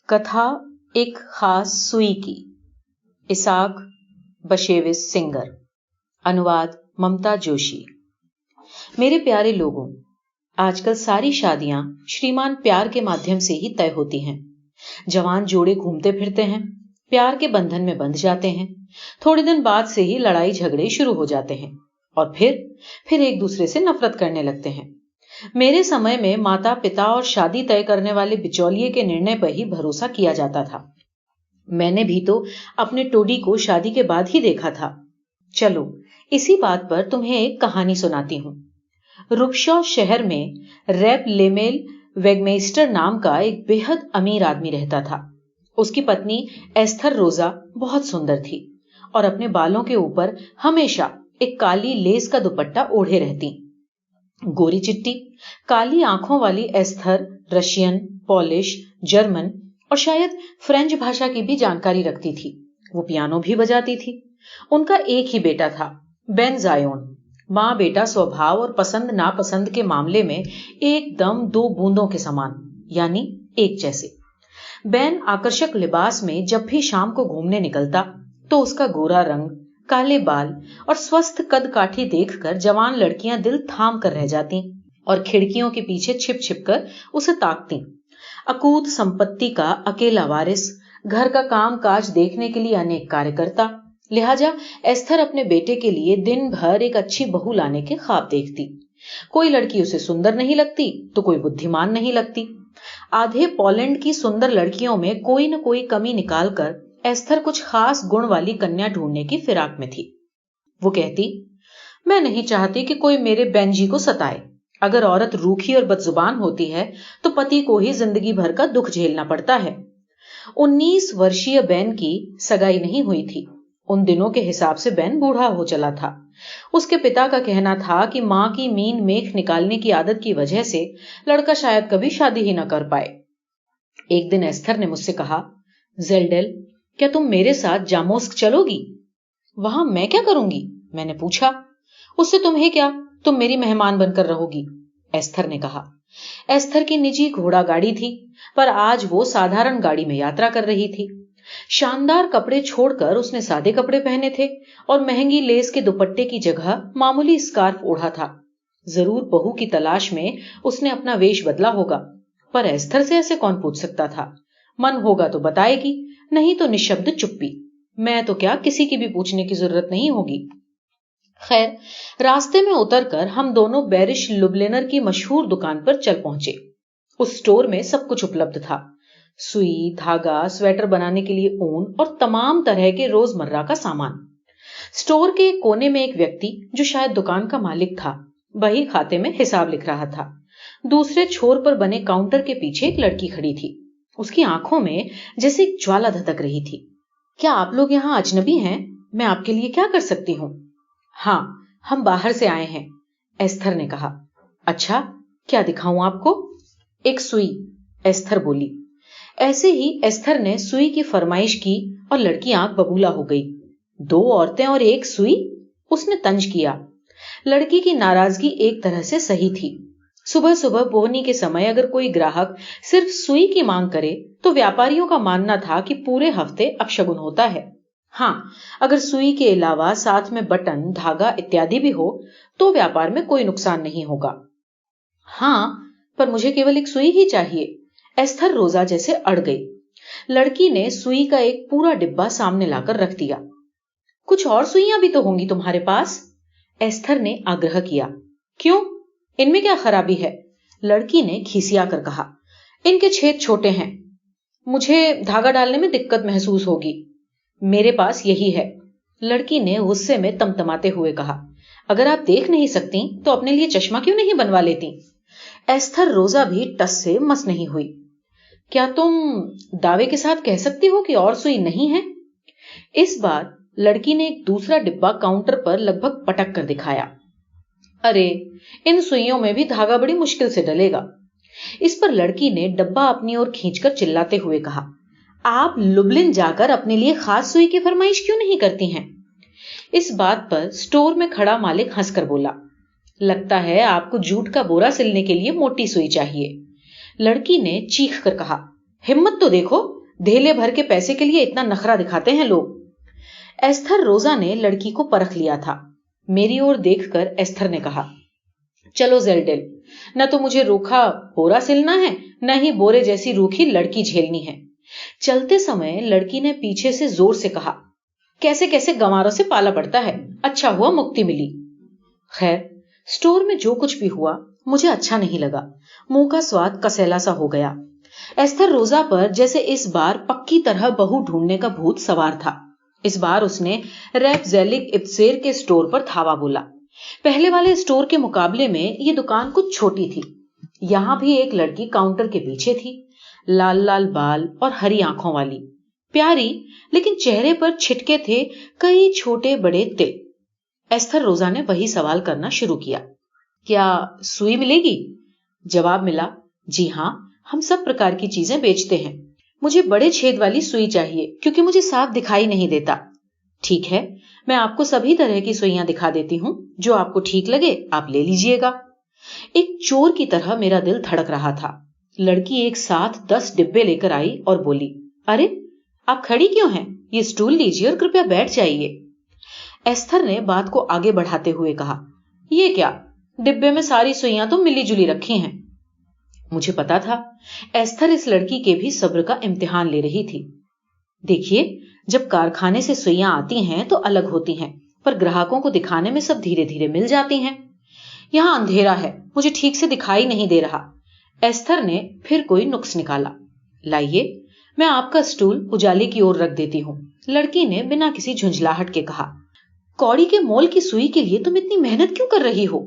कथा एक खास सुई की। Isaac Bashevis Singer. अनुवाद ममता जोशी। मेरे प्यारे लोगों, आजकल सारी शादियां श्रीमान प्यार के माध्यम से ही तय होती हैं। जवान जोड़े घूमते फिरते हैं, प्यार के बंधन में बंध जाते हैं। थोड़े दिन बाद से ही लड़ाई झगड़े शुरू हो जाते हैं और फिर एक दूसरे से नफरत करने लगते हैं। मेरे समय में माता पिता और शादी तय करने वाले बिचौलिए के निर्णय पर ही भरोसा किया जाता था। मैंने भी तो अपने टोडी को शादी के बाद ही देखा था। चलो, इसी बात पर तुम्हें एक कहानी सुनाती हूँ। रुक्शॉ शहर में रैप लेमेल वेगमेस्टर नाम का एक बेहद अमीर आदमी रहता था। उसकी पत्नी एस्थर रोजा बहुत सुंदर थी और अपने बालों के ऊपर हमेशा एक काली लेस का दुपट्टा ओढ़े रहती। गोरी चिट्टी काली आंखों वाली एस्थर रशियन, पोलिश, जर्मन और शायद फ्रेंच भाषा की भी जानकारी रखती थी। वो पियानो भी बजाती थी। उनका एक ही बेटा था, बेन जायोन। मां बेटा स्वभाव और पसंद नापसंद के मामले में एकदम दो बूंदों के समान, यानी एक जैसे। बेन आकर्षक लिबास में जब भी शाम को घूमने निकलता तो उसका गोरा रंग, काले बाल और स्वस्थ कद काठी देखकर जवान लड़कियां दिल थाम कर रह जाती और खिड़कियों के पीछे छिप छिप कर उसे ताकती। अकूत संपत्ति का अकेला वारिस, घर का काम काज देखने के लिए अनेक कार्यकर्ता, लिहाजा एस्थर अपने बेटे के लिए दिन भर एक अच्छी बहू लाने के ख्वाब देखती। कोई लड़की उसे सुंदर नहीं लगती तो कोई बुद्धिमान नहीं लगती। आधे पोलैंड की सुंदर लड़कियों में कोई न कोई कमी निकालकर एस्थर कुछ खास गुण वाली कन्या ढूंढने की फिराक में थी। वो कहती, मैं नहीं चाहती कि कोई मेरे बेंजी को सताए। अगर औरत रूखी और बदजुबान होती है तो पति को ही जिंदगी भर का दुख झेलना पड़ता है। 19 वर्षीय बेन की सगाई नहीं हुई थी। उन दिनों के हिसाब से बेन बूढ़ा हो चला था। उसके पिता का कहना था कि मां की मीन मेख निकालने की आदत की वजह से लड़का शायद कभी शादी ही न कर पाए। एक दिन एस्थर ने मुझसे कहा, जेल्डेल, क्या तुम मेरे साथ जामोस्क चलोगी? वहां मैं क्या करूंगी? मैंने पूछा। उससे तुम्हें क्या, तुम मेरी मेहमान बनकर रहोगी, एस्थर ने कहा। एस्थर की निजी घोड़ा गाड़ी थी, पर आज वो साधारण गाड़ी में यात्रा कर रही थी। शानदार कपड़े छोड़कर उसने सादे कपड़े पहने थे और महंगी लेस के दुपट्टे की जगह मामूली स्कार्फ ओढ़ा था। जरूर बहू की तलाश में उसने अपना वेश बदला होगा, पर एस्थर से ऐसे कौन पूछ सकता था? मन होगा तो बताएगी, नहीं तो निशब्द चुप्पी। मैं तो क्या, किसी की भी पूछने की जरूरत नहीं होगी। खैर, रास्ते में उतरकर हम दोनों बैरिश लुब्लेनर की मशहूर दुकान पर चल पहुंचे। उस स्टोर में सब कुछ उपलब्ध था। सुई, धागा, स्वेटर बनाने के लिए ऊन और तमाम तरह के रोजमर्रा का सामान। स्टोर के कोने में एक व्यक्ति, जो शायद दुकान का मालिक था, बही खाते में हिसाब लिख रहा था। दूसरे छोर पर बने काउंटर के पीछे एक लड़की खड़ी थी। उसकी आंखों में जैसे एक ज्वाला धधक रही थी। क्या आप लोग यहाँ अजनबी हैं? मैं आपके लिए क्या कर सकती हूँ? हाँ, हम बाहर से आए हैं, एस्थर ने कहा। अच्छा, क्या दिखाऊं आपको? एक सुई, एस्थर बोली। ऐसे ही एस्थर ने सुई की फरमाइश की और लड़की आंख बबूला हो गई। 2 औरतें और एक सुई? उसने तंज किया। लड़की की नाराजगी एक तरह से सही थी। सुबह सुबह बोहनी के समय अगर कोई ग्राहक सिर्फ सुई की मांग करे तो व्यापारियों का मानना था कि पूरे हफ्ते अपशगुन होता है। हाँ, अगर सुई के अलावा साथ में बटन, धागा इत्यादि भी हो तो व्यापार में कोई नुकसान नहीं होगा। हाँ, पर मुझे केवल एक सुई ही चाहिए। एस्थर रोजा जैसे अड़ गई। लड़की ने सुई का एक पूरा डिब्बा सामने लाकर रख दिया। कुछ और सुइयां भी तो होंगी तुम्हारे पास, एस्थर ने आग्रह किया। क्यों, इनमें क्या खराबी है? लड़की ने खिसिया कर कहा। इनके छेद छोटे हैं, मुझे धागा डालने में दिक्कत महसूस होगी। मेरे पास यही है, लड़की ने गुस्से में तमतमाते हुए कहा। अगर आप देख नहीं सकती तो अपने लिए चश्मा क्यों नहीं बनवा लेती? एस्थर रोजा भी टस से मस नहीं हुई। क्या तुम दावे के साथ कह सकती हो कि और सुई नहीं है? इस बार लड़की ने एक दूसरा डिब्बा काउंटर पर लगभग पटक कर दिखाया। अरे, इन सुइयों में भी धागा बड़ी मुश्किल से डलेगा। इस पर लड़की ने डब्बा अपनी ओर खींचकर चिल्लाते हुए कहा, आप लुब्लिन जाकर अपने लिए खास सुई की फरमाइश क्यों नहीं करती हैं? इस बात पर स्टोर में खड़ा मालिक हंसकर बोला, लगता है आपको जूट का बोरा सिलने के लिए मोटी सुई चाहिए। लड़की ने चीख कर कहा, हिम्मत तो देखो, धेले भर के पैसे के लिए इतना नखरा दिखाते हैं लोग। एस्थर रोजा ने लड़की को परख लिया था। मेरी ओर देखकर एस्थर ने कहा, चलो ज़ेल्डेल, न तो मुझे रूखा बोरा सिलना है, न ही बोरे जैसी रूखी लड़की झेलनी है। चलते समय लड़की ने पीछे से जोर से कहा, कैसे कैसे गंवारों से पाला पड़ता है, अच्छा हुआ मुक्ति मिली। खैर, स्टोर में जो कुछ भी हुआ मुझे अच्छा नहीं लगा। मुंह का स्वाद कसैला सा हो गया। एस्थर रोजा पर जैसे इस बार पक्की तरह बहू ढूंढने का भूत सवार था। इस बार उसने रैप ज़ेलिग इब्सेर के स्टोर पर धावा बोला। पहले वाले स्टोर के मुकाबले में ये दुकान कुछ छोटी थी। यहां भी एक लड़की काउंटर के पीछे थी, लाल लाल बाल और हरी आंखों वाली, प्यारी, लेकिन चेहरे पर छिटके थे कई छोटे बड़े तिल। एस्थर रोजा ने वही सवाल करना शुरू किया, क्या सुई मिलेगी? जवाब मिला, जी हां, हम सब प्रकार की चीजें बेचते हैं। मुझे बड़े छेद वाली सुई चाहिए क्योंकि मुझे साफ दिखाई नहीं देता। ठीक है, मैं आपको सभी तरह की सुइयां दिखा देती हूं, जो आपको ठीक लगे आप ले लीजिएगा। एक चोर की तरह मेरा दिल धड़क रहा था। लड़की एक साथ 10 डिब्बे लेकर आई और बोली, अरे आप खड़ी क्यों हैं? ये स्टूल लीजिए और कृपया बैठ जाइए। एस्थर ने बात को आगे बढ़ाते हुए कहा, ये क्या, डिब्बे में सारी सुइयां तो मिली जुली रखी हैं। मुझे पता था एस्थर इस लड़की के भी सब्र का इम्तिहान ले रही थी। देखिए, जब कारखाने से सुइयां आती हैं तो अलग होती हैं, पर ग्राहकों को दिखाने में सब धीरे धीरे मिल जाती हैं। यहां अंधेरा है, मुझे ठीक से दिखाई नहीं दे रहा। एस्थर ने फिर कोई नुक्स निकाला। लाइए, मैं आपका स्टूल उजाले की ओर रख देती हूं, लड़की ने बिना किसी झुंझलाहट के कहा। कौड़ी के मोल की सुई के लिए तुम इतनी मेहनत क्यों कर रही हो?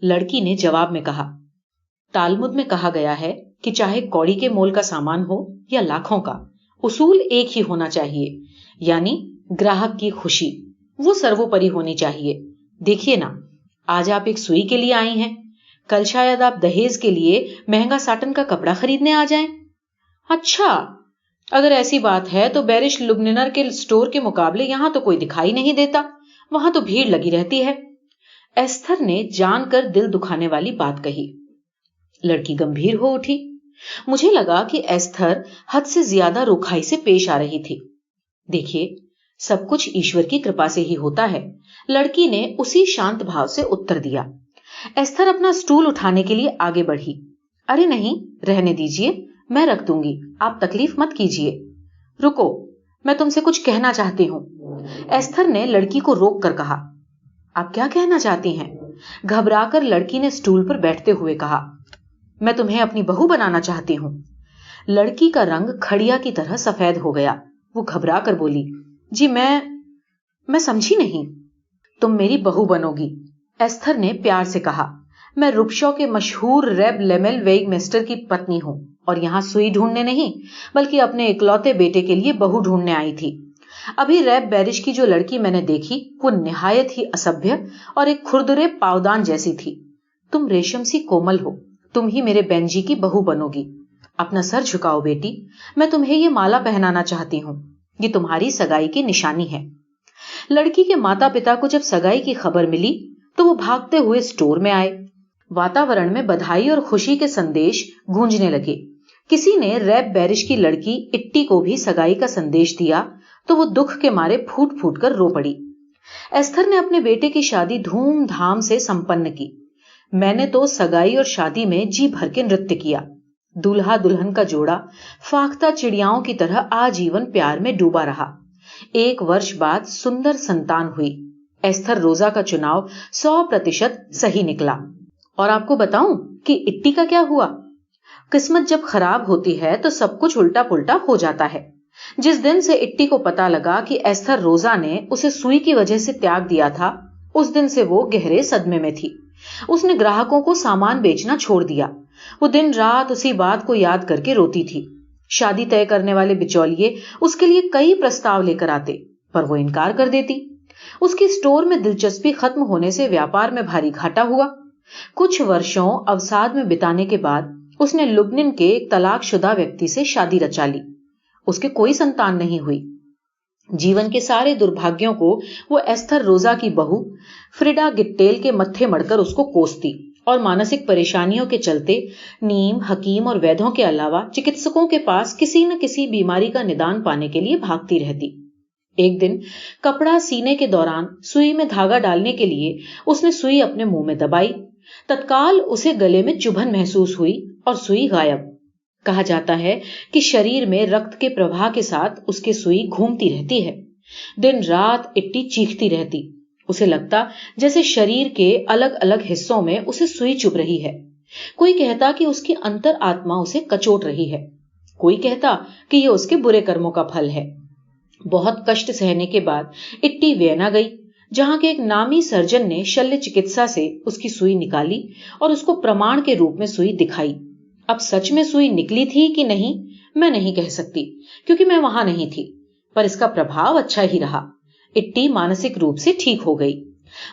लड़की ने जवाब में कहा, तालमुद में कहा गया है कि चाहे कौड़ी के मोल का सामान हो या लाखों का, उसूल एक ही होना चाहिए, यानी ग्राहक की खुशी, वो सर्वोपरि होनी चाहिए। देखिए ना, आज आप एक सुई के लिए आई हैं, कल शायद आप दहेज के लिए महंगा साटन का कपड़ा खरीदने आ जाएं। अच्छा, अगर ऐसी बात है तो बैरिश लुब्निनर के स्टोर के मुकाबले यहां तो कोई दिखाई नहीं देता, वहां तो भीड़ लगी रहती है। एस्थर ने जानकर दिल दुखाने वाली बात कही। लड़की गंभीर हो उठी। मुझे लगा कि एस्थर हद से ज्यादा रुखाई से पेश आ रही थी। देखिए, सब कुछ ईश्वर की कृपा से ही होता है, लड़की ने उसी शांत भाव से उत्तर दिया। एस्थर अपना स्टूल उठाने के लिए आगे बढ़ी। अरे नहीं, रहने दीजिए, मैं रख दूंगी, आप तकलीफ मत कीजिए। रुको, मैं तुमसे कुछ कहना चाहती हूं। एस्थर ने लड़की को रोक कर कहा। आप क्या कहना चाहती हैं? घबराकर लड़की ने स्टूल पर बैठते हुए कहा, मैं तुम्हें अपनी बहू बनाना चाहती हूं। लड़की का रंग खड़िया की तरह सफेद हो गया। वो घबरा कर बोली, जी मैं समझी नहीं। तुम मेरी बहू बनोगी, एस्थर ने प्यार से कहा। मैं रुपशॉ के मशहूर रेब लेमेल वेगमेस्टर की पत्नी हूं और यहां सुई ढूंढने नहीं, बल्कि अपने इकलौते बेटे के लिए बहू ढूंढने आई थी। अभी रैब बैरिश की जो लड़की मैंने देखी वो निहायत ही असभ्य और एक खुरदुरे पावदान जैसी थी। तुम रेशम सी कोमल हो, तुम ही मेरे बेंजी की बहू बनोगी। अपना सर झुकाओ बेटी, मैं तुम्हें ये माला पहनाना चाहती हूँ, ये तुम्हारी सगाई की निशानी है। लड़की के माता पिता को जब सगाई की खबर मिली तो वो भागते हुए स्टोर में आए। वातावरण में बधाई और खुशी के संदेश गूंजने लगे। किसी ने रैब बैरिश की लड़की इट्टी को भी सगाई का संदेश दिया तो वो दुख के मारे फूट फूट कर रो पड़ी। एस्थर ने अपने बेटे की शादी धूमधाम से संपन्न की। मैंने तो सगाई और शादी में जी भर के नृत्य किया। दूल्हा दुल्हन का जोड़ा फाख्ता चिड़ियाओं की तरह आजीवन प्यार में डूबा रहा। 1 वर्ष बाद सुंदर संतान हुई। एस्थर रोजा का चुनाव 100% सही निकला। और आपको बताऊं कि इट्टी का क्या हुआ? किस्मत जब खराब होती है तो सब कुछ उल्टा पुल्टा हो जाता है। जिस दिन से इट्टी को पता लगा कि एस्थर रोजा ने उसे सुई की वजह से त्याग दिया था, उस दिन से वो गहरे सदमे में थी। उसने ग्राहकों को सामान बेचना छोड़ दिया। वो दिन रात उसी बात को याद करके रोती थी। शादी तय करने वाले बिचौलिए उसके लिए कई प्रस्ताव लेकर आते, पर वो इनकार कर देती। उसकी स्टोर में दिलचस्पी खत्म होने से व्यापार में भारी घाटा हुआ। कुछ वर्षों अवसाद में बिताने के बाद उसने लुब्निन के एक तलाकशुदा व्यक्ति से शादी रचा ली। उसके कोई संतान नहीं हुई। जीवन के सारे दुर्भाग्यों को वो एस्थर रोजा की बहू फ्रिडा गिट्टेल के मत्थे मड़कर उसको कोसती और मानसिक परेशानियों के चलते नीम, हकीम और वैद्यों के अलावा चिकित्सकों के पास किसी न किसी बीमारी का निदान पाने के लिए भागती रहती। एक दिन कपड़ा सीने के दौरान सुई में धागा डालने के लिए उसने सुई अपने मुंह में दबाई। तत्काल उसे गले में चुभन महसूस हुई और सुई गायब। कहा जाता है कि शरीर में रक्त के प्रवाह के साथ उसकी सुई घूमती रहती है। दिन रात इट्टी चीखती रहती। उसे लगता जैसे शरीर के अलग अलग हिस्सों में उसे सुई चुभ रही है। कोई कहता कि उसकी अंतर आत्मा उसे कचोट रही है। कोई कहता कि यह उसके बुरे कर्मों का फल है। बहुत कष्ट सहने के बाद इट्टी वियना गई, जहां के एक नामी सर्जन ने शल्य चिकित्सा से उसकी सुई निकाली और उसको प्रमाण के रूप में सुई दिखाई। अब सच में सुई निकली थी कि नहीं मैं नहीं कह सकती, क्योंकि मैं वहां नहीं थी, पर इसका प्रभाव अच्छा ही रहा। इट्टी मानसिक रूप से ठीक हो गई।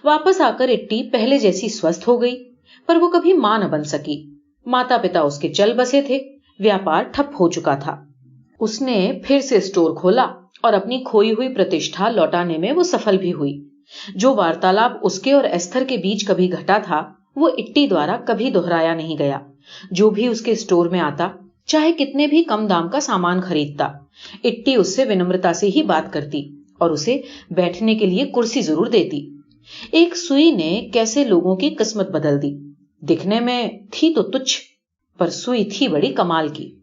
वापस आकर इट्टी पहले जैसी स्वस्थ हो गई, पर वो कभी मां न बन सकी। माता पिता उसके चल बसे थे, व्यापार ठप हो चुका था। उसने फिर से स्टोर खोला और अपनी खोई हुई प्रतिष्ठा लौटाने में वो सफल भी हुई। जो वार्तालाप उसके और एस्थर के बीच कभी घटा था, वो इट्टी द्वारा कभी दोहराया नहीं गया। जो भी उसके स्टोर में आता, चाहे कितने भी कम दाम का सामान खरीदता, इट्टी उससे विनम्रता से ही बात करती और उसे बैठने के लिए कुर्सी जरूर देती। एक सुई ने कैसे लोगों की किस्मत बदल दी। दिखने में थी तो तुच्छ, पर सुई थी बड़ी कमाल की।